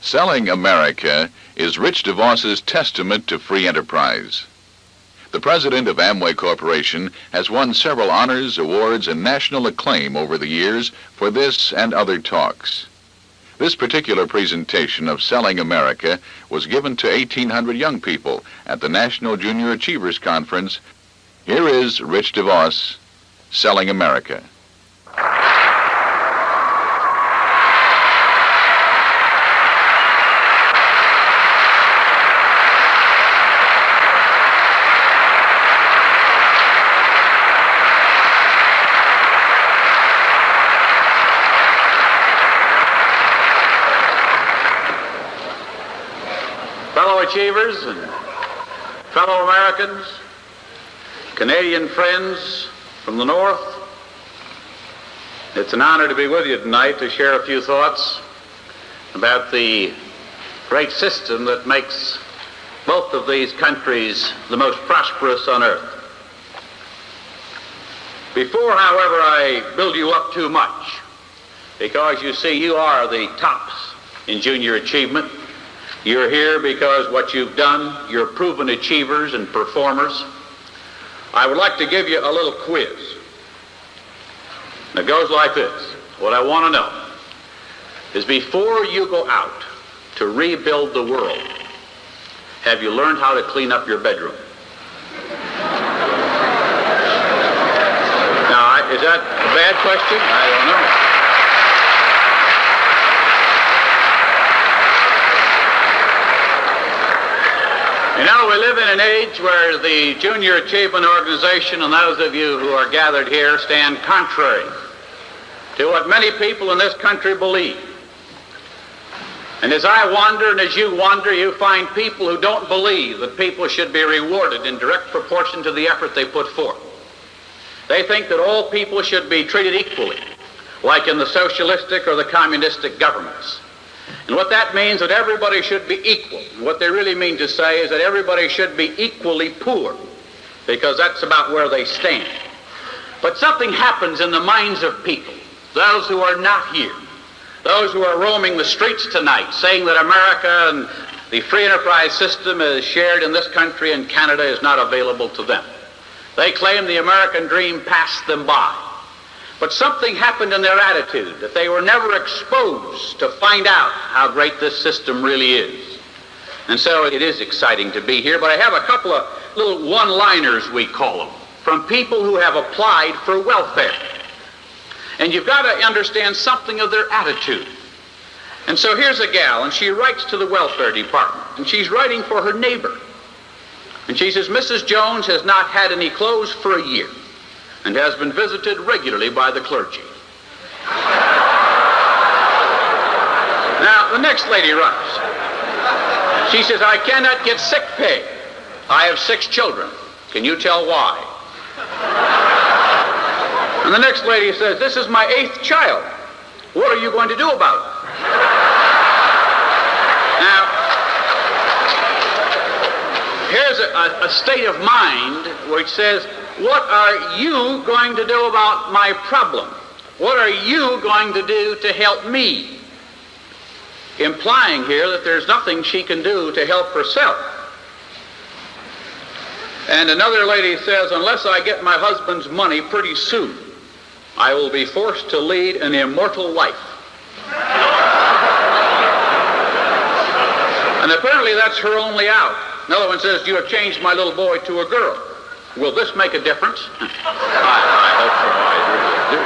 Selling America is Rich Devos' testament to free enterprise. The president of Amway Corporation has won several honors, awards, and national acclaim over the years for this and other talks. This particular presentation of Selling America was given to 1,800 young people at the National Junior Achievers Conference. Here is Rich Devos, Selling America. Fellow achievers and fellow Americans, Canadian friends from the North, it's an honor to be with you tonight to share a few thoughts about the great system that makes both of these countries the most prosperous on earth. Before, however, I build you up too much, because you see you are the tops in junior achievement. You're here because what you've done, you're proven achievers and performers. I would like to give you a little quiz. And it goes like this. What I want to know is, before you go out to rebuild the world, have you learned how to clean up your bedroom? Now, is that a bad question? I don't know. You know, we live in an age where the Junior Achievement Organization and those of you who are gathered here stand contrary to what many people in this country believe. And as I wander and as you wander, you find people who don't believe that people should be rewarded in direct proportion to the effort they put forth. They think that all people should be treated equally, like in the socialistic or the communistic governments. And what that means is that everybody should be equal. What they really mean to say is that everybody should be equally poor, because that's about where they stand. But something happens in the minds of people, those who are not here, those who are roaming the streets tonight, saying that America and the free enterprise system is shared in this country and Canada is not available to them. They claim the American dream passed them by. But something happened in their attitude, that they were never exposed to find out how great this system really is. And so it is exciting to be here, but I have a couple of little one-liners, we call them, from people who have applied for welfare. And you've got to understand something of their attitude. And so here's a gal, and she writes to the welfare department, and she's writing for her neighbor. And she says, Mrs. Jones has not had any clothes for a year, and has been visited regularly by the clergy. Now, the next lady writes. She says, I cannot get sick pay. I have 6 children. Can you tell why? And the next lady says, this is my 8th child. What are you going to do about it? Now, here's a state of mind which says, what are you going to do about my problem? What are you going to do to help me? Implying here that there's nothing she can do to help herself. And another lady says, unless I get my husband's money pretty soon, I will be forced to lead an immortal life. And apparently that's her only out. Another one says, you have changed my little boy to a girl. Will this make a difference? I hope so. I really do.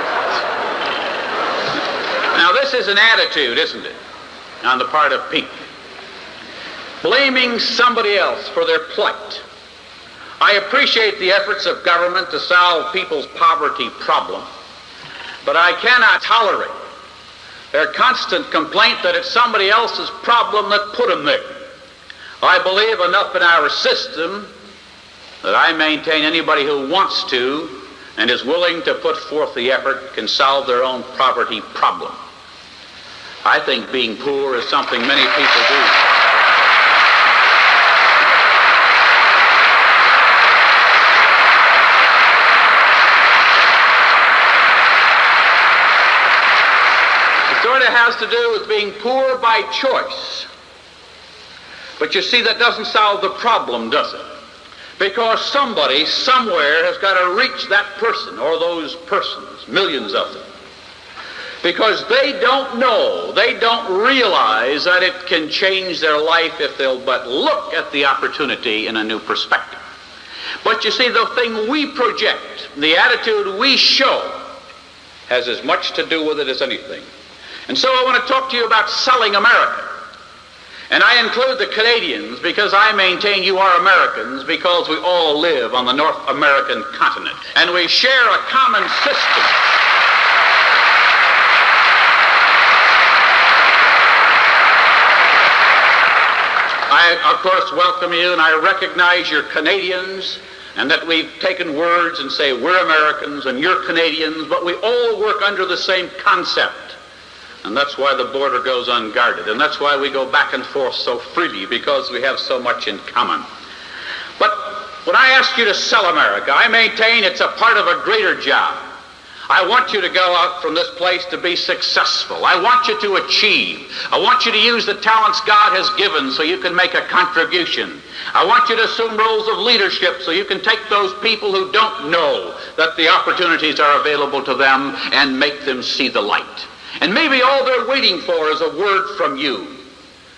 Now, this is an attitude, isn't it, on the part of people? Blaming somebody else for their plight. I appreciate the efforts of government to solve people's poverty problem, but I cannot tolerate their constant complaint that it's somebody else's problem that put them there. I believe enough in our system that I maintain anybody who wants to and is willing to put forth the effort can solve their own poverty problem. I think being poor is something many people do. of it has to do with being poor by choice. But you see, that doesn't solve the problem, does it? Because somebody, somewhere, has got to reach that person or those persons, millions of them. Because they don't know, they don't realize that it can change their life if they'll but look at the opportunity in a new perspective. But you see, the thing we project, the attitude we show, has as much to do with it as anything. And so I want to talk to you about selling America. And I include the Canadians because I maintain you are Americans because we all live on the North American continent. And we share a common system. I, of course, welcome you, and I recognize you're Canadians, and that we've taken words and say we're Americans and you're Canadians, but we all work under the same concept. And that's why the border goes unguarded, and that's why we go back and forth so freely, because we have so much in common. But when I ask you to sell America, I maintain it's a part of a greater job. I want you to go out from this place to be successful. I want you to achieve. I want you to use the talents God has given so you can make a contribution. I want you to assume roles of leadership so you can take those people who don't know that the opportunities are available to them and make them see the light. And maybe all they're waiting for is a word from you.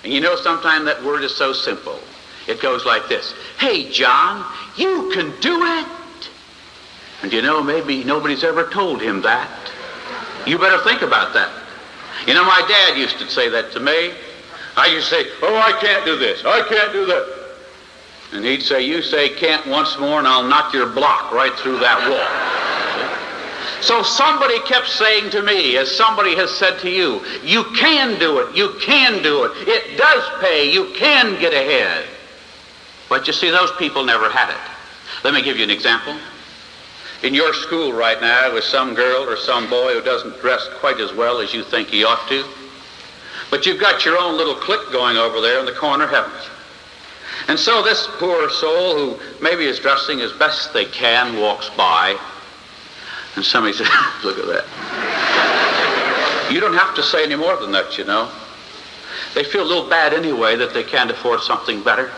And you know, sometimes that word is so simple. It goes like this: "Hey, John, you can do it." And you know, maybe nobody's ever told him that. You better think about that. You know, my dad used to say that to me. I used to say, "Oh, I can't do this. I can't do that." And he'd say, "You say can't once more and I'll knock your block right through that wall." So somebody kept saying to me, as somebody has said to you, you can do it. You can do it. It does pay. You can get ahead. But you see, those people never had it. Let me give you an example. In your school right now is some girl or some boy who doesn't dress quite as well as you think he ought to. But you've got your own little clique going over there in the corner, haven't you? And so this poor soul who maybe is dressing as best they can walks by, and somebody says, "Look at that." You don't have to say any more than that, you know. They feel a little bad anyway that they can't afford something better.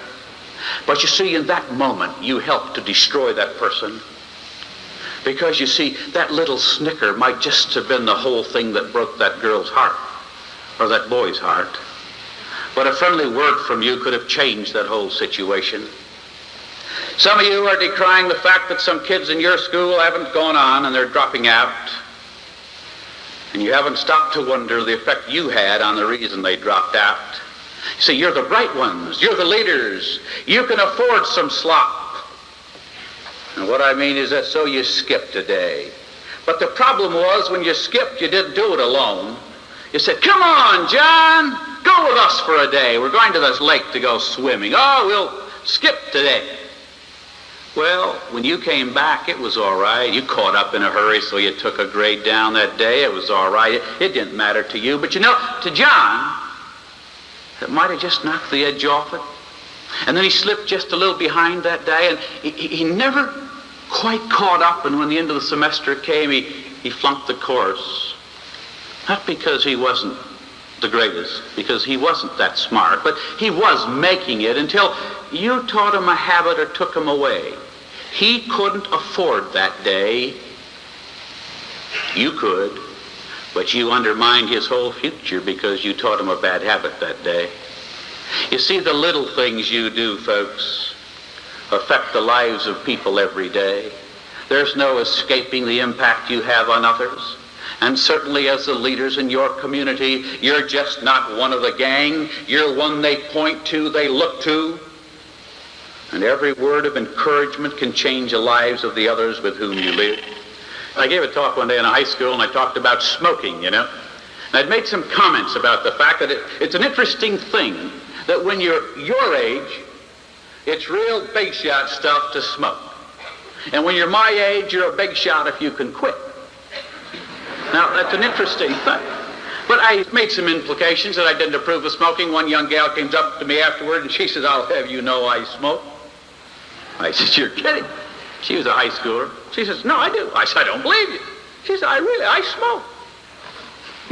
But you see, in that moment, you help to destroy that person. Because you see, that little snicker might just have been the whole thing that broke that girl's heart, or that boy's heart. But a friendly word from you could have changed that whole situation. Some of you are decrying the fact that some kids in your school haven't gone on and they're dropping out. And you haven't stopped to wonder the effect you had on the reason they dropped out. See, you're the bright ones. You're the leaders. You can afford some slop. And what I mean is that so you skipped a day. But the problem was when you skipped, you didn't do it alone. You said, "Come on, John, go with us for a day. We're going to this lake to go swimming. Oh, we'll skip today." Well, when you came back, it was all right. You caught up in a hurry, so you took a grade down that day. It was all right. It didn't matter to you. But you know, to John, it might have just knocked the edge off it. And then he slipped just a little behind that day, and he never quite caught up. And when the end of the semester came, he flunked the course. Not because he wasn't the greatest, because he wasn't that smart, but he was making it until you taught him a habit or took him away. He couldn't afford that day. You could, but you undermined his whole future because you taught him a bad habit that day. You see, the little things you do, folks, affect the lives of people every day. There's no escaping the impact you have on others. And certainly as the leaders in your community, you're just not one of the gang. You're one they point to, they look to. And every word of encouragement can change the lives of the others with whom you live. I gave a talk one day in a high school, and I talked about smoking, you know. And I'd made some comments about the fact that it's an interesting thing that when you're your age, it's real big shot stuff to smoke. And when you're my age, you're a big shot if you can quit. Now, that's an interesting thing. But I made some implications that I didn't approve of smoking. One young gal came up to me afterward, and she said, "I'll have you know I smoke." I said, "You're kidding." She was a high schooler. She says, "No, I do." I said, "I don't believe you." She said, I smoke."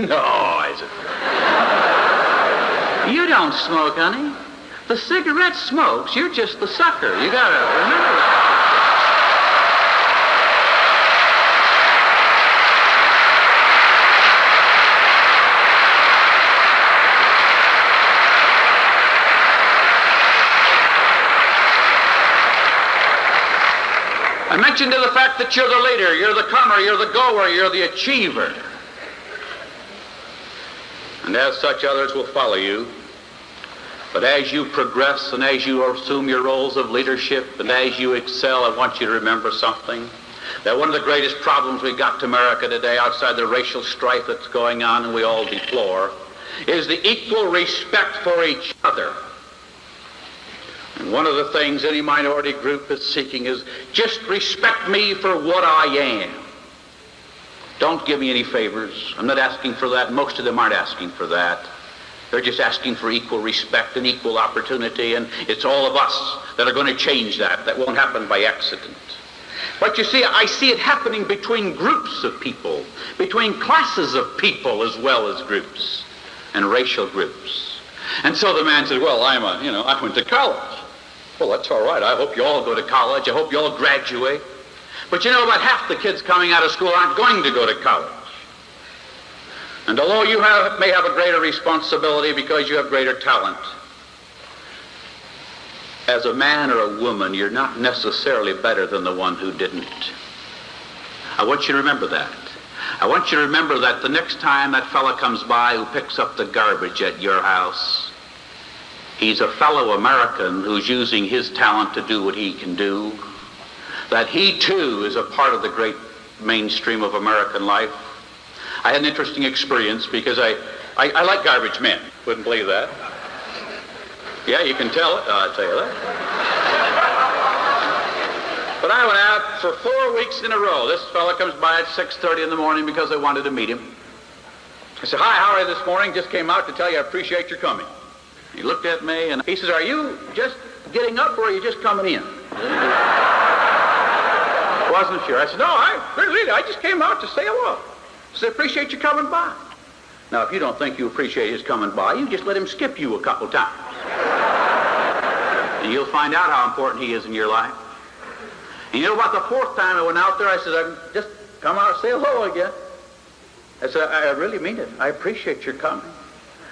No, I said. You don't smoke, honey. The cigarette smokes. You're just the sucker. You got to remember that. I mentioned to the fact that you're the leader, you're the comer, you're the goer, you're the achiever. And as such, others will follow you. But as you progress and as you assume your roles of leadership and as you excel, I want you to remember something. That one of the greatest problems we've got to America today, outside the racial strife that's going on and we all deplore, is the equal respect for each other. And one of the things any minority group is seeking is just respect me for what I am. Don't give me any favors. I'm not asking for that. Most of them aren't asking for that. They're just asking for equal respect and equal opportunity, and it's all of us that are going to change that. That won't happen by accident. But you see, I see it happening between groups of people, between classes of people as well as groups and racial groups. And so the man said, well, I went to college. Well, that's all right. I hope you all go to college. I hope you all graduate. But you know, about half the kids coming out of school aren't going to go to college. And although you may have a greater responsibility because you have greater talent, as a man or a woman, you're not necessarily better than the one who didn't. I want you to remember that. I want you to remember that the next time that fella comes by who picks up the garbage at your house, he's a fellow American who's using his talent to do what he can do, that he too is a part of the great mainstream of American life. I had an interesting experience because I like garbage men. Wouldn't believe that. Yeah, you can tell it. I'll tell you that. But I went out for 4 weeks in a row. This fella comes by at 6:30 in the morning because I wanted to meet him. I said, hi, how are you this morning? Just came out to tell you I appreciate your coming. He looked at me and he says, are you just getting up or are you just coming in? Wasn't sure. I said, no, I just came out to say hello. I said, appreciate you coming by. Now, if you don't think you appreciate his coming by, you just let him skip you a couple times. And you'll find out how important he is in your life. And you know, about the fourth time I went out there, I said, I just come out and say hello again. I said, I really mean it. I appreciate your coming.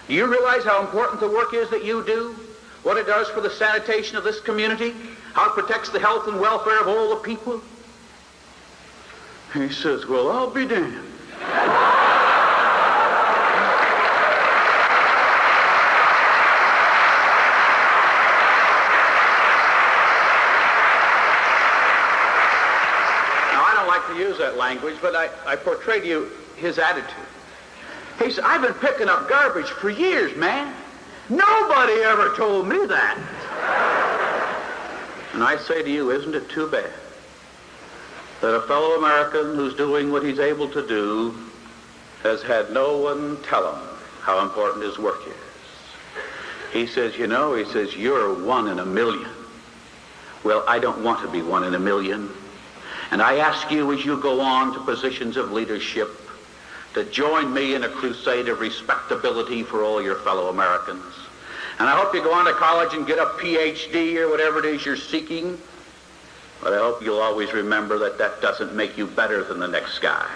Do you realize how important the work is that you do? What it does for the sanitation of this community? How it protects the health and welfare of all the people? He says, well, I'll be damned. Use that language, but I portray to you his attitude. He said, I've been picking up garbage for years, man. Nobody ever told me that. And I say to you, isn't it too bad that a fellow American who's doing what he's able to do has had no one tell him how important his work is? He says, you're 1 in a million. Well, I don't want to be 1 in a million. And I ask you, as you go on to positions of leadership, to join me in a crusade of respectability for all your fellow Americans. And I hope you go on to college and get a PhD or whatever it is you're seeking. But I hope you'll always remember that that doesn't make you better than the next guy.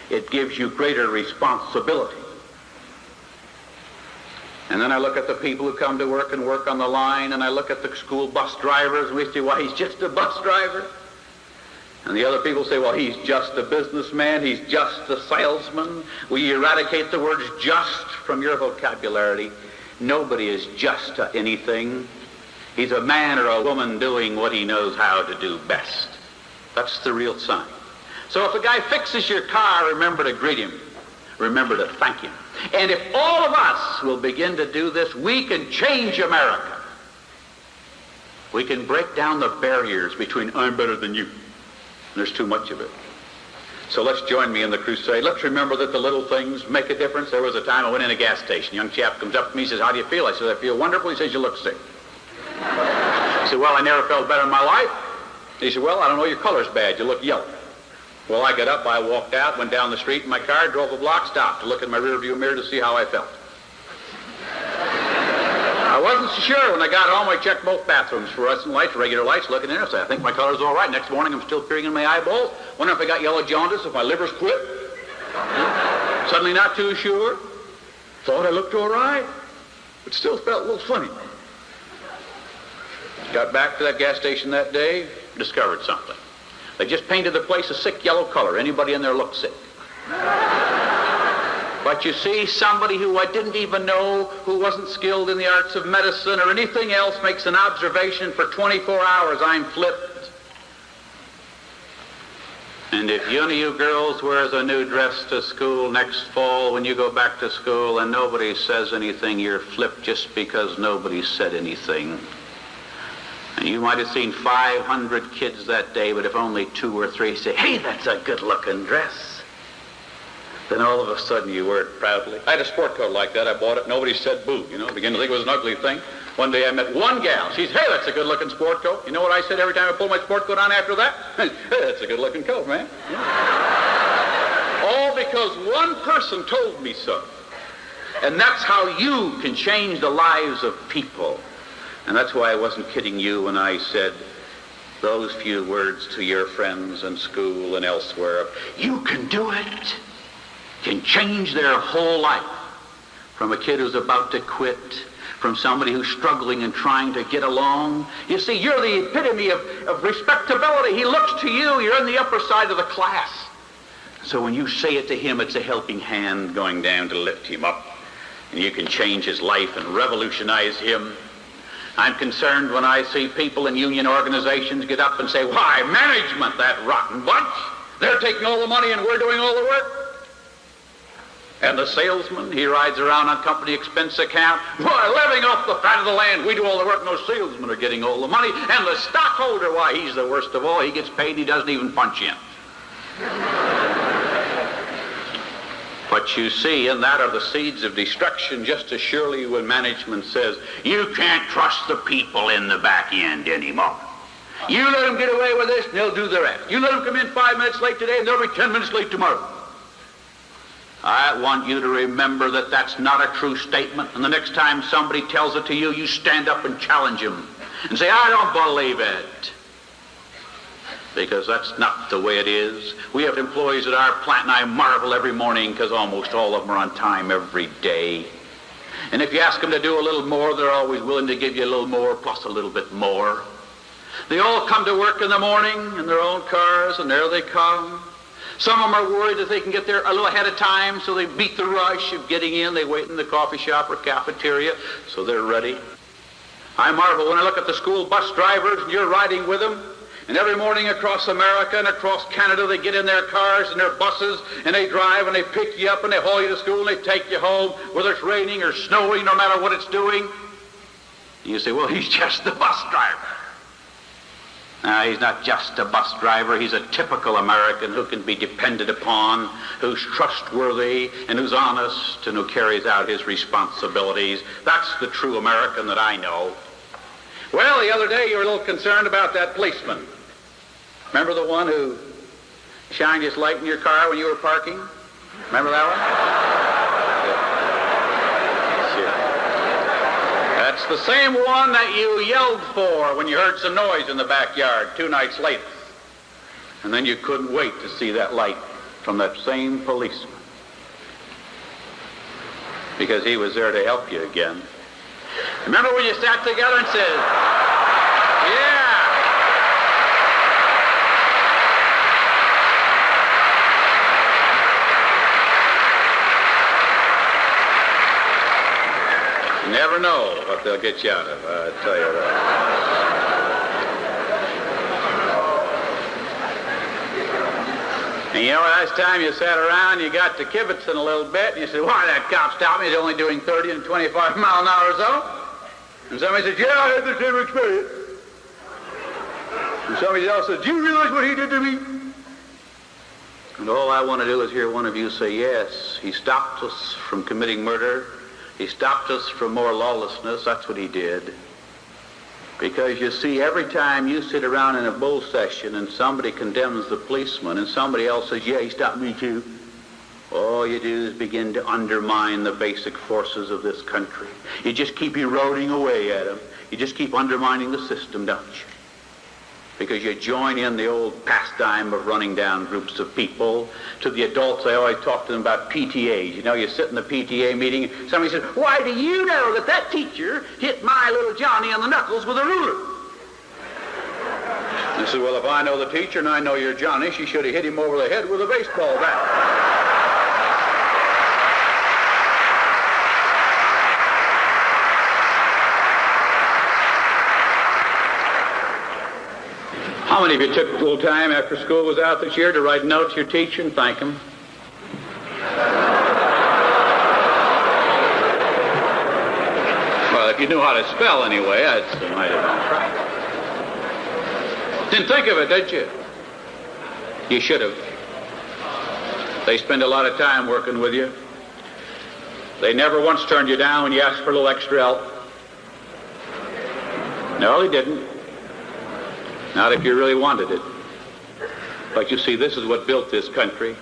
It gives you greater responsibility. And then I look at the people who come to work and work on the line, and I look at the school bus drivers, and we say, well, he's just a bus driver. And the other people say, well, he's just a businessman, he's just a salesman. Will you eradicate the words just from your vocabulary? Nobody is just to anything. He's a man or a woman doing what he knows how to do best. That's the real sign. So if a guy fixes your car, remember to greet him. Remember to thank him. And if all of us will begin to do this, we can change America. We can break down the barriers between I'm better than you. There's too much of it. So let's join me in the crusade. Let's remember that the little things make a difference. There was a time I went in a gas station. A young chap comes up to me, he says, how do you feel? I said, I feel wonderful. He says, you look sick. I said, well, I never felt better in my life. He said, well, I don't know, your color's bad. You look yellow. Well, I got up, I walked out, went down the street in my car, drove a block, stopped to look in my rearview mirror to see how I felt. I wasn't so sure. When I got home, I checked both bathrooms, fluorescent lights, regular lights, looking in there. So I think my color's all right. Next morning, I'm still peering in my eyeballs. Wondering if I got yellow jaundice, if my liver's quit. Suddenly not too sure. Thought I looked all right, but still felt a little funny. Got back to that gas station that day, discovered something. They just painted the place a sick yellow color. Anybody in there looked sick. But you see, somebody who I didn't even know, who wasn't skilled in the arts of medicine or anything else, makes an observation for 24 hours, I'm flipped. And if one of you girls wears a new dress to school next fall when you go back to school and nobody says anything, you're flipped just because nobody said anything. And you might have seen 500 kids that day, but if only 2 or 3 say, hey, that's a good-looking dress, then all of a sudden you wear it proudly. I had a sport coat like that. I bought it. Nobody said boo, you know. I began to think it was an ugly thing. One day I met one gal. She said, hey, that's a good-looking sport coat. You know what I said every time I pulled my sport coat on after that? Hey, that's a good-looking coat, man. All because one person told me so. And that's how you can change the lives of people. And that's why I wasn't kidding you when I said those few words to your friends in school and elsewhere. You can do it. Can change their whole life. From a kid who's about to quit, from somebody who's struggling and trying to get along. You see, you're the epitome of respectability. He looks to you. You're in the upper side of the class. So when you say it to him, it's a helping hand going down to lift him up. And you can change his life and revolutionize him. I'm concerned when I see people in union organizations get up and say, why, management, that rotten bunch. They're taking all the money and we're doing all the work. And the salesman, he rides around on company expense account. Why, living off the fat of the land, we do all the work and those salesmen are getting all the money. And the stockholder, why, he's the worst of all. He gets paid and he doesn't even punch in. But you see, in that are the seeds of destruction, just as surely when management says, you can't trust the people in the back end anymore. You let them get away with this and they'll do the rest. You let them come in 5 minutes late today and they'll be 10 minutes late tomorrow. I want you to remember that that's not a true statement. And the next time somebody tells it to you, you stand up and challenge them and say, I don't believe it. Because that's not the way it is. We have employees at our plant, and I marvel every morning because almost all of them are on time every day. And if you ask them to do a little more, they're always willing to give you a little more plus a little bit more. They all come to work in the morning in their own cars, and there they come. Some of them are worried that they can get there a little ahead of time, so they beat the rush of getting in. They wait in the coffee shop or cafeteria, so they're ready. I marvel when I look at the school bus drivers, and you're riding with them. And every morning across America and across Canada, they get in their cars and their buses, and they drive, and they pick you up, and they haul you to school, and they take you home, whether it's raining or snowing, no matter what it's doing. And you say, well, he's just the bus driver. No, he's not just a bus driver. He's a typical American who can be depended upon, who's trustworthy, and who's honest, and who carries out his responsibilities. That's the true American that I know. Well, the other day you were a little concerned about that policeman. Remember the one who shined his light in your car when you were parking? Remember that one? Sure. That's the same one that you yelled for when you heard some noise in the backyard 2 nights later. And then you couldn't wait to see that light from that same policeman. Because he was there to help you again. Remember when you sat together and said, yeah. You never know what they'll get you out of, I tell you that. And you know, last time you sat around, you got to kibitzing a little bit, and you said, why, that cop stopped me, he's only doing 30 and 25 mile an hour or so. And somebody said, yeah, I had the same experience. And somebody else said, do you realize what he did to me? And all I want to do is hear one of you say, yes, he stopped us from committing murder. He stopped us from more lawlessness. That's what he did. Because you see, every time you sit around in a bull session and somebody condemns the policeman and somebody else says, yeah, he stopped me too, all you do is begin to undermine the basic forces of this country. You just keep eroding away at them. You just keep undermining the system, don't you? Because you join in the old pastime of running down groups of people. To the adults, I always talk to them about PTAs. You know, you sit in the PTA meeting, somebody says, why do you know that teacher hit my little Johnny on the knuckles with a ruler? I said, well, if I know the teacher and I know your Johnny, she should have hit him over the head with a baseball bat. How many of you took a little time after school was out this year to write a note to your teacher and thank him? Well, if you knew how to spell anyway, that might have been right. Didn't think of it, did you? You should have. They spend a lot of time working with you. They never once turned you down when you asked for a little extra help. No, they didn't. Not if you really wanted it. But you see, this is what built this country.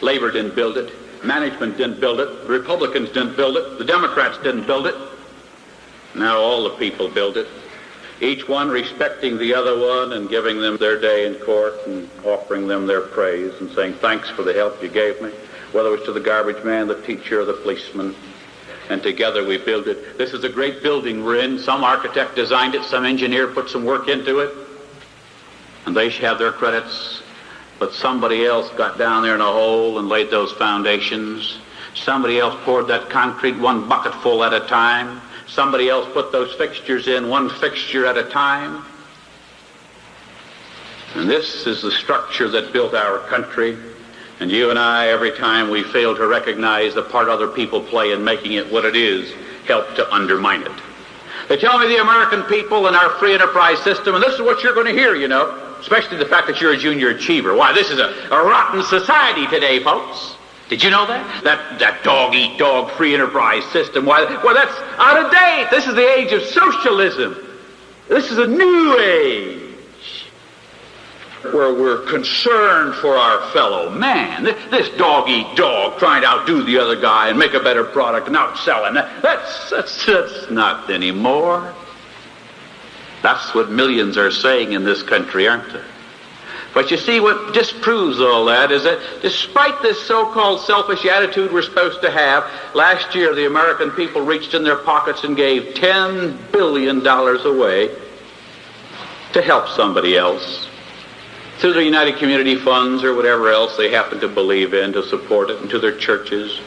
Labor didn't build it. Management didn't build it. The Republicans didn't build it. The Democrats didn't build it. Now all the people build it. Each one respecting the other one and giving them their day in court and offering them their praise and saying, thanks for the help you gave me, whether it was to the garbage man, the teacher, or the policeman. And together we build it. This is a great building we're in. Some architect designed it. Some engineer put some work into it. And they should have their credits, but somebody else got down there in a hole and laid those foundations. Somebody else poured that concrete one bucketful at a time. Somebody else put those fixtures in one fixture at a time. And this is the structure that built our country. And you and I, every time we fail to recognize the part other people play in making it what it is, help to undermine it. They tell me the American people in our free enterprise system, and this is what you're going to hear, you know, especially the fact that you're a junior achiever. Why, this is a rotten society today, folks. Did you know that? That dog-eat-dog free enterprise system, why, that's out of date. This is the age of socialism. This is a new age where we're concerned for our fellow man. This dog-eat-dog trying to outdo the other guy and make a better product and outsell him. That's not anymore. That's what millions are saying in this country, aren't they? But you see, what disproves all that is that despite this so-called selfish attitude we're supposed to have, last year the American people reached in their pockets and gave $10 billion away to help somebody else, through the United Community Funds or whatever else they happen to believe in to support it, and to their churches.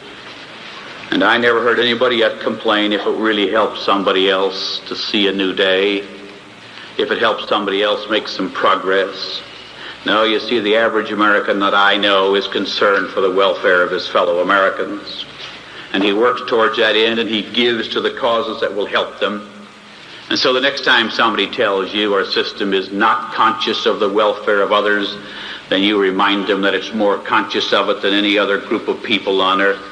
And I never heard anybody yet complain if it really helps somebody else to see a new day, if it helps somebody else make some progress. No, you see, the average American that I know is concerned for the welfare of his fellow Americans. And he works towards that end, and he gives to the causes that will help them. And so the next time somebody tells you our system is not conscious of the welfare of others, then you remind them that it's more conscious of it than any other group of people on earth.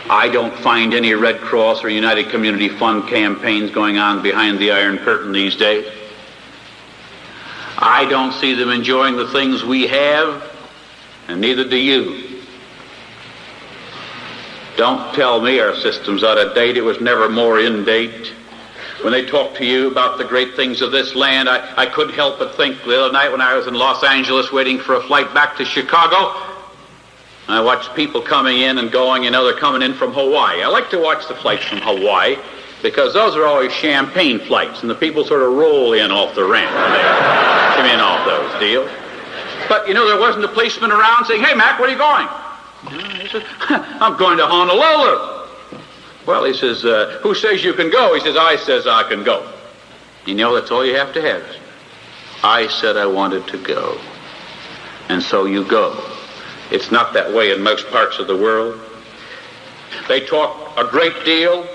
I don't find any Red Cross or United Community Fund campaigns going on behind the Iron Curtain these days. I don't see them enjoying the things we have, and neither do you. Don't tell me our system's out of date. It was never more in date. When they talk to you about the great things of this land, I couldn't help but think the other night when I was in Los Angeles waiting for a flight back to Chicago, I watched people coming in and going, you know, they're coming in from Hawaii. I like to watch the flights from Hawaii because those are always champagne flights, and the people sort of roll in off the ramp when they come in off those deals. But, you know, there wasn't a policeman around saying, hey, Mac, where are you going? He said, I'm going to Honolulu. Well, he says, who says you can go? He says, I says I can go. You know, that's all you have to have. I said I wanted to go. And so you go. It's not that way in most parts of the world. They talk a great deal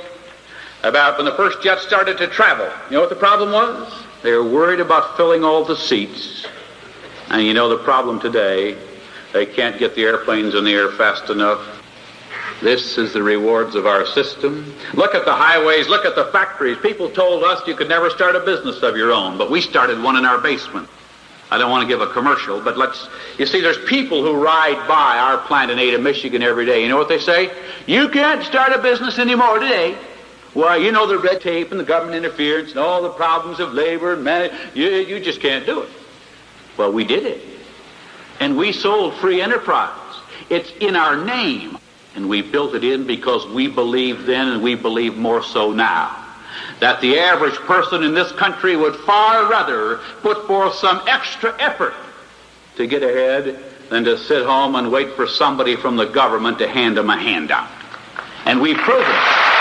about when the first jet started to travel. You know what the problem was? They were worried about filling all the seats. And you know the problem today, they can't get the airplanes in the air fast enough. This is the rewards of our system. Look at the highways, look at the factories. People told us you could never start a business of your own, but we started one in our basement. I don't want to give a commercial, but you see, there's people who ride by our plant in Ada, Michigan every day. You know what they say? You can't start a business anymore today. Why, you know the red tape and the government interference and all the problems of labor and you just can't do it. Well, we did it. And we sold free enterprise. It's in our name. And we built it in because we believed then, and we believe more so now, that the average person in this country would far rather put forth some extra effort to get ahead than to sit home and wait for somebody from the government to hand them a handout. And we've proven it.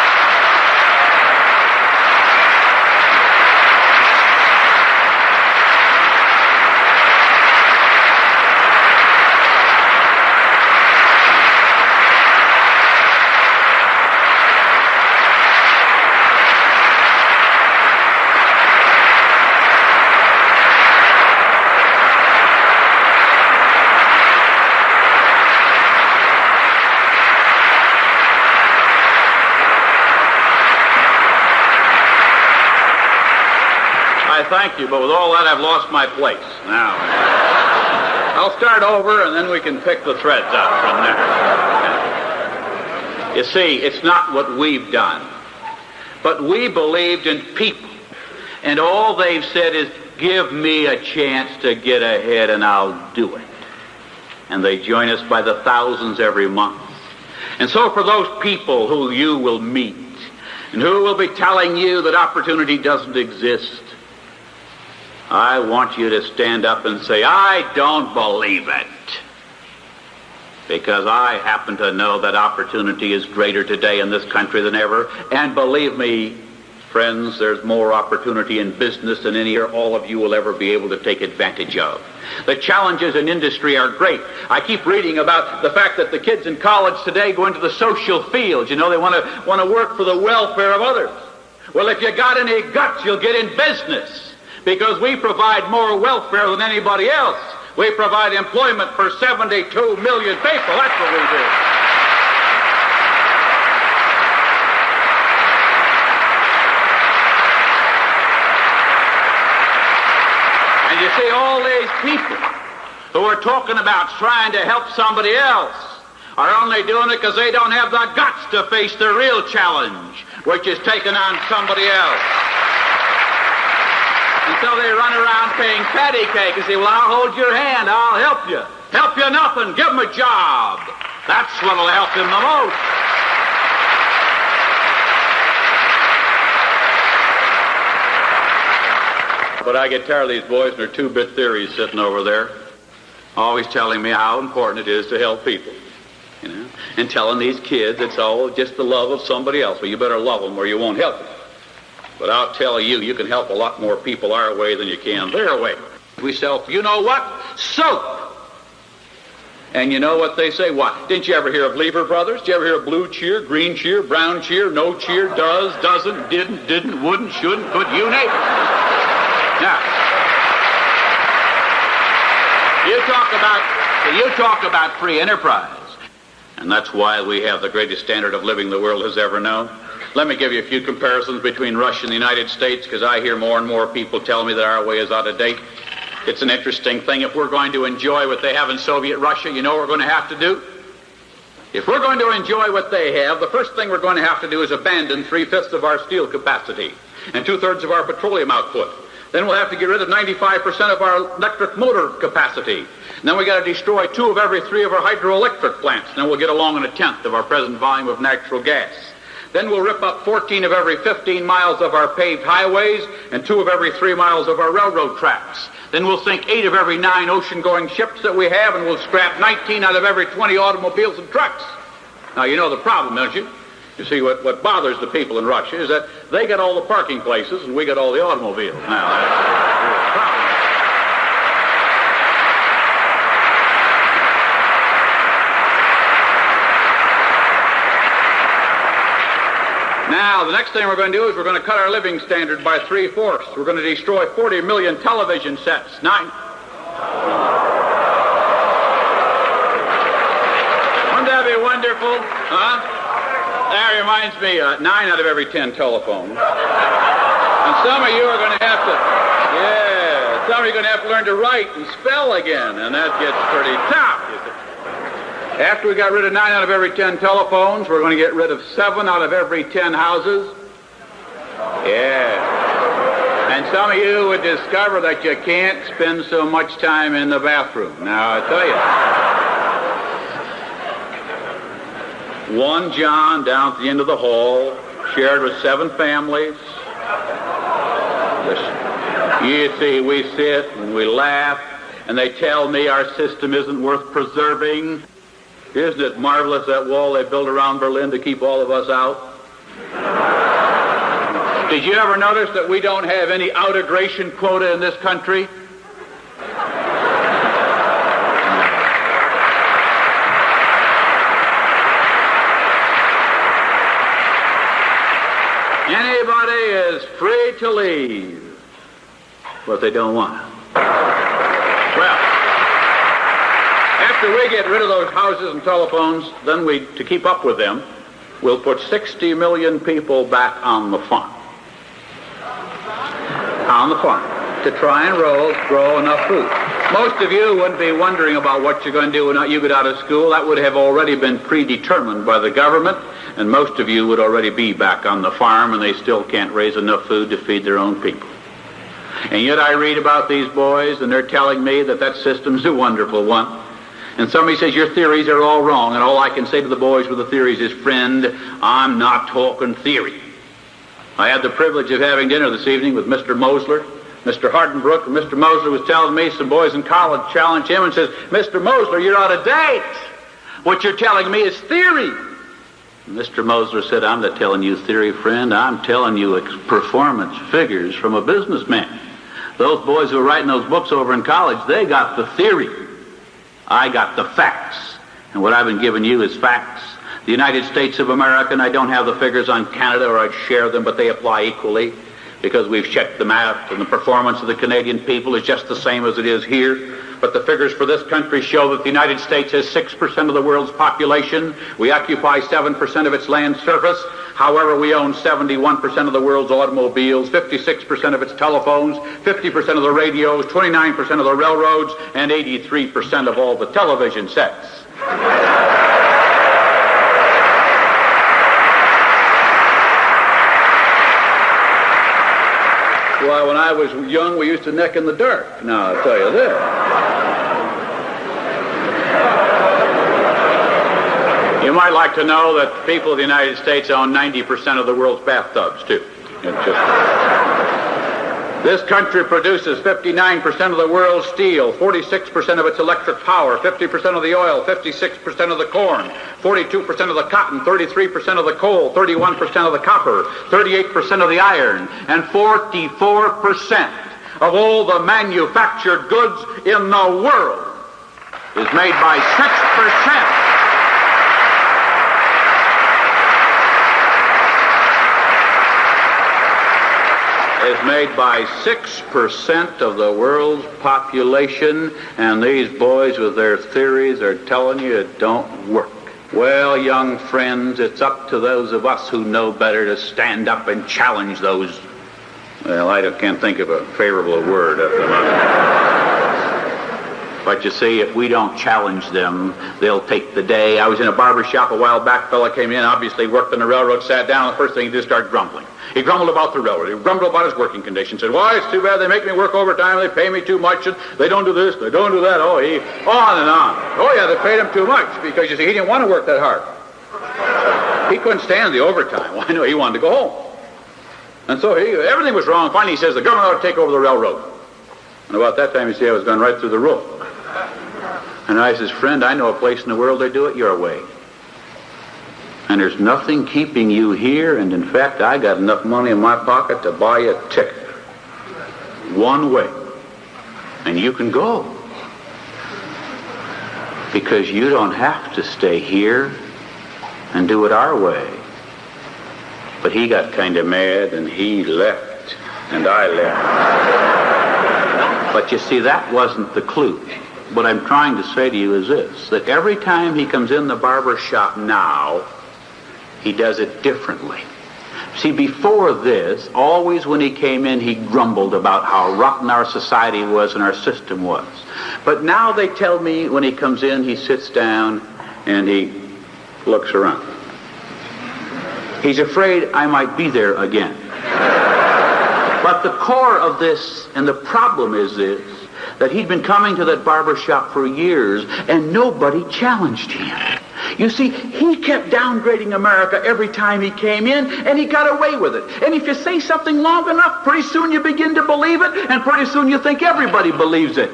Thank you, but with all that, I've lost my place. Now, I'll start over, and then we can pick the threads out from there. You see, it's not what we've done, but we believed in people, and all they've said is, give me a chance to get ahead, and I'll do it. And they join us by the thousands every month. And so for those people who you will meet, and who will be telling you that opportunity doesn't exist, I want you to stand up and say, I don't believe it. Because I happen to know that opportunity is greater today in this country than ever. And believe me, friends, there's more opportunity in business than any or all of you will ever be able to take advantage of. The challenges in industry are great. I keep reading about the fact that the kids in college today go into the social fields. You know, they want to work for the welfare of others. Well, if you got any guts, you'll get in business. Because we provide more welfare than anybody else. We provide employment for 72 million people. That's what we do. And you see, all these people who are talking about trying to help somebody else are only doing it because they don't have the guts to face the real challenge, which is taking on somebody else. And so they run around paying patty cake and say, well, I'll hold your hand, I'll help you. Help you nothing, give him a job. That's what'll help him the most. But I get tired of these boys and their two-bit theories sitting over there, always telling me how important it is to help people. You know, and telling these kids it's all just the love of somebody else. Well, you better love them or you won't help them. But I'll tell you, you can help a lot more people our way than you can their way. We sell, you know what? Soap. And you know what they say? What? Didn't you ever hear of Lever Brothers? Did you ever hear of blue cheer, green cheer, brown cheer, no cheer, does, doesn't, didn't, wouldn't, shouldn't, could, you name it. Now, you talk about free enterprise. And that's why we have the greatest standard of living the world has ever known. Let me give you a few comparisons between Russia and the United States, because I hear more and more people tell me that our way is out of date. It's an interesting thing. If we're going to enjoy what they have in Soviet Russia, you know what we're going to have to do? If we're going to enjoy what they have, the first thing we're going to have to do is abandon 3/5 of our steel capacity and 2/3 of our petroleum output. Then we'll have to get rid of 95% of our electric motor capacity. And then we got to destroy 2 of every 3 of our hydroelectric plants. And then we'll get along on 1/10 of our present volume of natural gas. Then we'll rip up 14 of every 15 miles of our paved highways and 2 of every 3 miles of our railroad tracks. Then we'll sink 8 of every 9 ocean-going ships that we have, and we'll scrap 19 out of every 20 automobiles and trucks. Now, you know the problem, don't you? You see, what bothers the people in Russia is that they get all the parking places and we get all the automobiles. Now, that's the problem. Now, the next thing we're going to do is we're going to cut our living standard by 3/4. We're going to destroy 40 million television sets. Wouldn't that be wonderful? Huh? That reminds me, 9 out of every 10 telephones. And some of you are going to have to, some of you are going to have to learn to write and spell again, and that gets pretty tough. After we got rid of 9 out of every 10 telephones, we're going to get rid of 7 out of every 10 houses. Yeah. And some of you would discover that you can't spend so much time in the bathroom. Now, I tell you, 1 John down at the end of the hall, shared with 7 families. You see, we sit and we laugh, and they tell me our system isn't worth preserving. Isn't it marvelous, that wall they built around Berlin to keep all of us out? Did you ever notice that we don't have any out-immigration quota in this country? Anybody is free to leave, but they don't want to. Well, after we get rid of those houses and telephones, then to keep up with them, we'll put 60 million people back on the farm. On the farm, to try and grow enough food. Most of you wouldn't be wondering about what you're going to do when you get out of school. That would have already been predetermined by the government, and most of you would already be back on the farm, and they still can't raise enough food to feed their own people. And yet I read about these boys, and they're telling me that system's a wonderful one. And somebody says, your theories are all wrong, and all I can say to the boys with the theories is, friend, I'm not talking theory. I had the privilege of having dinner this evening with Mr. Mosler. Mr. Hardenbrook, and Mr. Mosler was telling me some boys in college challenged him and says, Mr. Mosler, you're out of date. What you're telling me is theory. And Mr. Mosler said, I'm not telling you theory, friend. I'm telling you performance figures from a businessman. Those boys who were writing those books over in college, they got the theory. I got the facts. And what I've been giving you is facts. The United States of America, and I don't have the figures on Canada or I'd share them, but they apply equally because we've checked them out, and the performance of the Canadian people is just the same as it is here. But the figures for this country show that the United States has 6% of the world's population. We occupy 7% of its land surface. However, we own 71% of the world's automobiles, 56% of its telephones, 50% of the radios, 29% of the railroads, and 83% of all the television sets. Well, when I was young, we used to neck in the dark. Now, I'll tell you this. You might like to know that people of the United States own 90% of the world's bathtubs, too. This country produces 59% of the world's steel, 46% of its electric power, 50% of the oil, 56% of the corn, 42% of the cotton, 33% of the coal, 31% of the copper, 38% of the iron, and 44% of all the manufactured goods in the world is made by 6%. Is made by 6% of the world's population, and these boys with their theories are telling you it don't work. Well, young friends, it's up to those of us who know better to stand up and challenge those. Well, I can't think of a favorable word at the moment. But you see, if we don't challenge them, they'll take the day. I was in a barber shop a while back. A fella came in, obviously worked on the railroad, sat down, and the first thing he did start grumbling. He grumbled about the railroad. He grumbled about his working conditions. Said, why, it's too bad they make me work overtime. They pay me too much. And they don't do this. They don't do that. Oh, on and on. Oh, yeah, they paid him too much because, you see, he didn't want to work that hard. He couldn't stand the overtime. Well, I know he wanted to go home. And so everything was wrong. Finally, he says, the government ought to take over the railroad. And about that time, you see, I was going right through the roof. And I says, friend, I know a place in the world they do it your way. And there's nothing keeping you here, and in fact, I got enough money in my pocket to buy you a ticket. One way. And you can go. Because you don't have to stay here and do it our way. But he got kind of mad, and he left, and I left. But you see, that wasn't the clue. What I'm trying to say to you is this, that every time he comes in the barber shop now, He does it differently. See, before this, always when he came in, he grumbled about how rotten our society was and our system was. But now they tell me when he comes in, he sits down and he looks around. He's afraid I might be there again. But the core of this, and the problem is this, that he'd been coming to that barber shop for years and nobody challenged him. You see, he kept downgrading America every time he came in, and he got away with it. And if you say something long enough, pretty soon you begin to believe it, and pretty soon you think everybody believes it.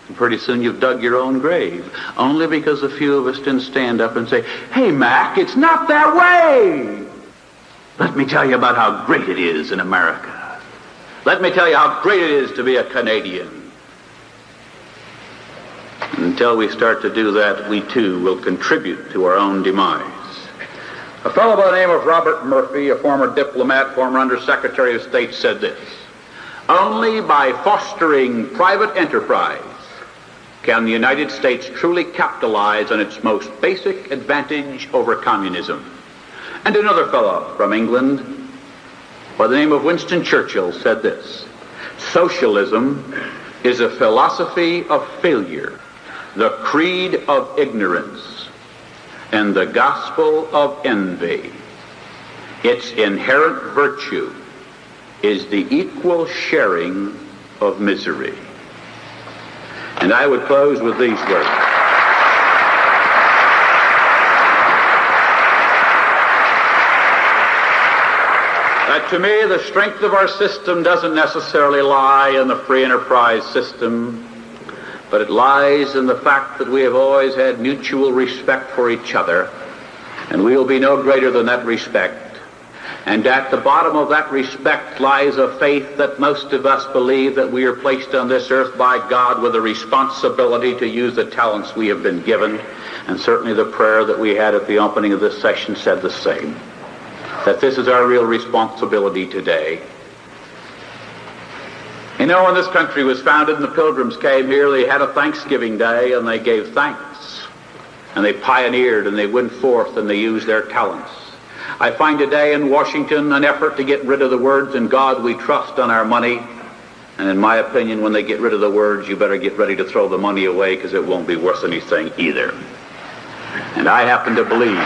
And pretty soon you've dug your own grave, only because a few of us didn't stand up and say, "Hey, Mac, it's not that way." Let me tell you about how great it is in America. Let me tell you how great it is to be a Canadian. Until we start to do that, we too will contribute to our own demise. A fellow by the name of Robert Murphy, a former diplomat, former Undersecretary of State, said this: "Only by fostering private enterprise can the United States truly capitalize on its most basic advantage over communism." And another fellow from England by the name of Winston Churchill said this: "Socialism is a philosophy of failure, the creed of ignorance, and the gospel of envy. Its inherent virtue is the equal sharing of misery." And I would close with these words. That to me, the strength of our system doesn't necessarily lie in the free enterprise system, but it lies in the fact that we have always had mutual respect for each other, and we will be no greater than that respect. And at the bottom of that respect lies a faith that most of us believe that we are placed on this earth by God with a responsibility to use the talents we have been given. And certainly the prayer that we had at the opening of this session said the same, that this is our real responsibility today. You know, when this country was founded and the Pilgrims came here, they had a Thanksgiving Day and they gave thanks. And they pioneered and they went forth and they used their talents. I find today in Washington an effort to get rid of the words "in God we trust" on our money. And in my opinion, when they get rid of the words, you better get ready to throw the money away, because it won't be worth anything either. And I happen to believe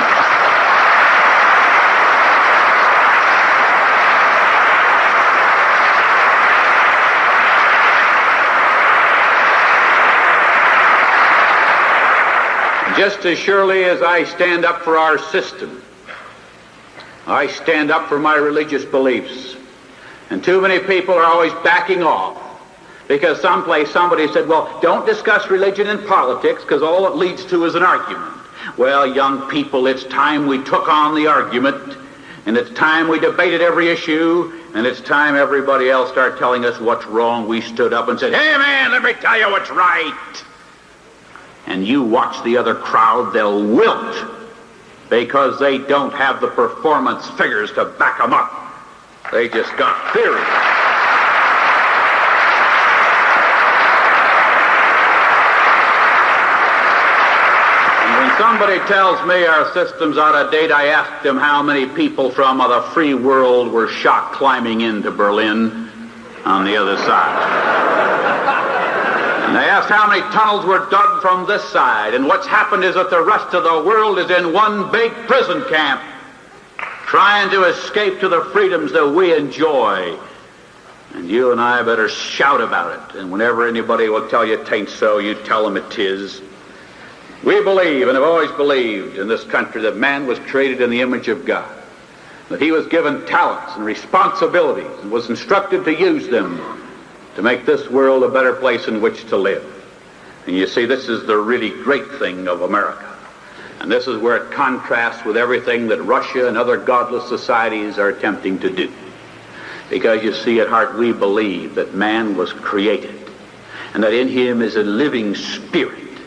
just as surely as I stand up for our system, I stand up for my religious beliefs. And too many people are always backing off because someplace somebody said, "Well, don't discuss religion and politics because all it leads to is an argument." Well, young people, it's time we took on the argument, and it's time we debated every issue, and it's time everybody else started telling us what's wrong. We stood up and said, "Hey man, let me tell you what's right." And you watch the other crowd, they'll wilt because they don't have the performance figures to back them up. They just got theory. And when somebody tells me our system's out of date, I ask them how many people from the free world were shot climbing into Berlin on the other side. And they asked how many tunnels were dug from this side. And what's happened is that the rest of the world is in one big prison camp, trying to escape to the freedoms that we enjoy. And you and I better shout about it. And whenever anybody will tell you it ain't so, you tell them it is. We believe, and have always believed in this country, that man was created in the image of God, that he was given talents and responsibilities and was instructed to use them to make this world a better place in which to live. And you see, this is the really great thing of America. And this is where it contrasts with everything that Russia and other godless societies are attempting to do. Because you see, at heart, we believe that man was created and that in him is a living spirit,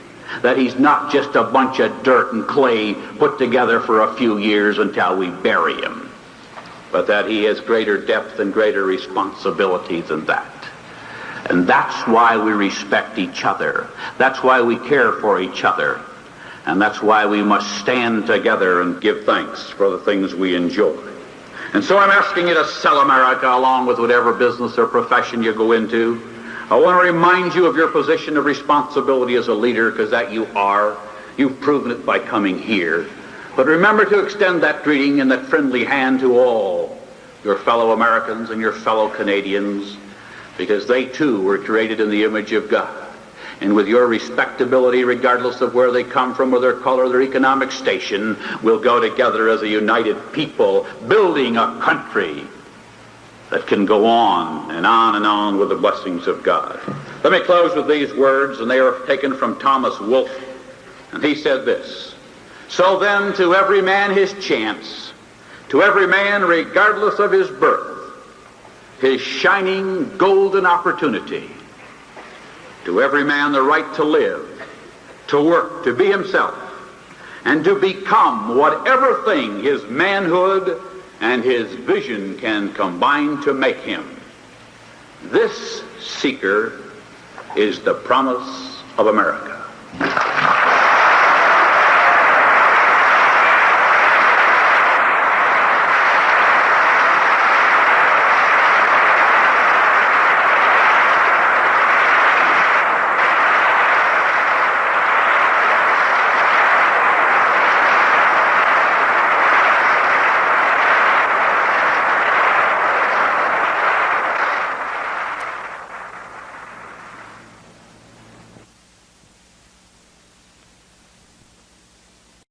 that he's not just a bunch of dirt and clay put together for a few years until we bury him, but that he has greater depth and greater responsibility than that. And that's why we respect each other. That's why we care for each other. And that's why we must stand together and give thanks for the things we enjoy. And so I'm asking you to sell America along with whatever business or profession you go into. I want to remind you of your position of responsibility as a leader, because that you are. You've proven it by coming here. But remember to extend that greeting and that friendly hand to all your fellow Americans and your fellow Canadians, because they too were created in the image of God. And with your respectability, regardless of where they come from or their color or their economic station, we'll go together as a united people, building a country that can go on and on with the blessings of God. Let me close with these words, and they are taken from Thomas Wolfe. And he said this: "So then, to every man his chance, to every man regardless of his birth, his shining golden opportunity. To every man the right to live, to work, to be himself, and to become whatever thing his manhood and his vision can combine to make him. This, seeker, is the promise of America."